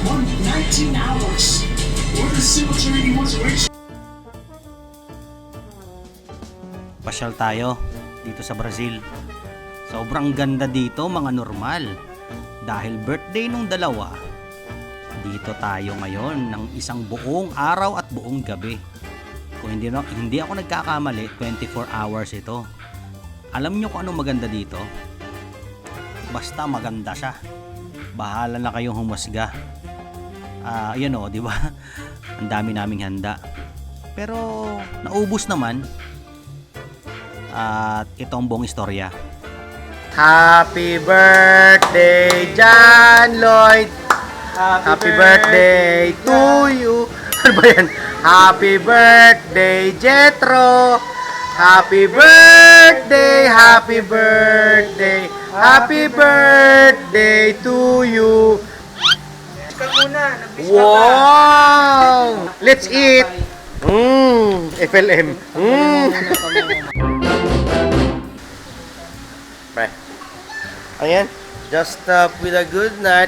19 hours. Where the cemetery was rich. Pasyal tayo dito sa Brazil. Sobrang ganda dito mga normal. Dahil birthday nung dalawa, dito tayo ngayon ng isang buong araw at buong gabi. Kung hindi ako nagkakamali, 24 hours ito. Alam nyo kung anong maganda dito? Basta maganda siya. Bahala na kayong humusga. Yan o, di ba? Ang dami naming handa. Pero naubos naman. At ito ang buong istorya. Happy birthday, John Lloyd! Happy birthday to you! Ano ba yan? Happy birthday, Jetro! Happy birthday, happy birthday, happy birthday to you! Wow! Let's eat! FLM! Pre. Ayan. Just stop with a good night.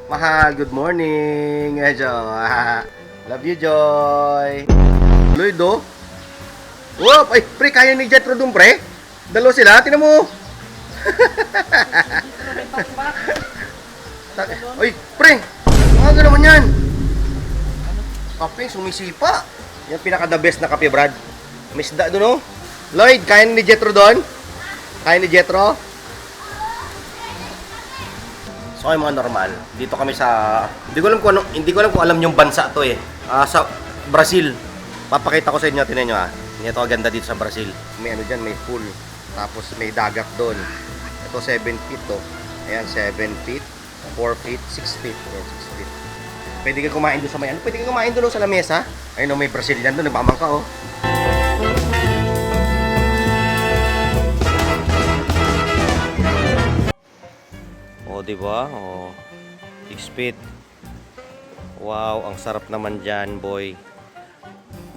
Mahal, good morning. Love you, Joy. Lloyd, oh. Whoop! Ay, pre, kaya ni Jetro dun, pre. Dalawa sila, tinan mo. Ay, pre, mga naman yan. Kape, sumisipa. Yan pinaka-the best na kape, Brad. May isda dun, oh. Lloyd, kaya ni Jetro doon? Kaya ni Jetro? So, ay mga normal. Dito kami sa... Hindi ko alam kung alam yung bansa to eh. Sa Brazil. Papakita ko sa inyo, tinan nyo ah. Ito ganda dito sa Brazil. May ano dyan, may pool. Tapos may dagat doon. Ito 7 feet to. Ayan, 7 feet, 4 feet, 6 feet. Ayan, 6 feet. Pwede ka kumain doon sa may ano? Pwede ka kumain doon sa lamesa. Ayun o, may Brazilian doon. Nagpamang ka, oh. Oh, diba? Oh, 6 feet. Wow, ang sarap naman dyan, boy.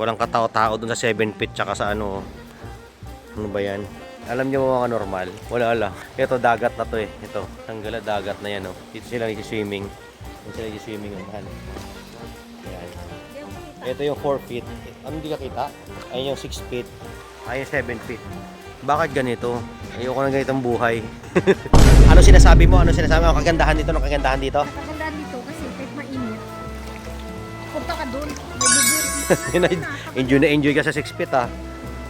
Walang katao-tao doon sa 7 feet tsaka sa ano. Ano ba yan? Alam niyo mga normal? Wala. Ito, dagat na to eh. Ito, tanggala dagat na yan, oh. Dito sila nag-swimming. Dito sila nag-swimming, oh, mahal. Ayan. Ito yung 4 feet. Ano, hindi ka kita? Ayun yung 6 feet. Ayun yung 7 feet. Bakit ganito? Ayoko ng ganitong buhay. Ano sinasabi mo? Ano sinasabi mo? Kagandahan dito? Anong kagandahan dito? Kagandahan dito kasi kahit mainit. Punta ka doon. Enjoy ka sa 6 feet ah.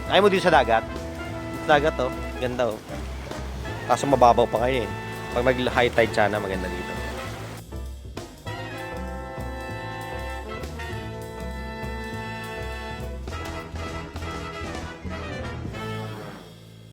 Ayaw mo dito sa dagat? Sa dagat oh. Ganda oh. Kaso mababaw pa kayo eh. Pag mag high tide sana maganda dito.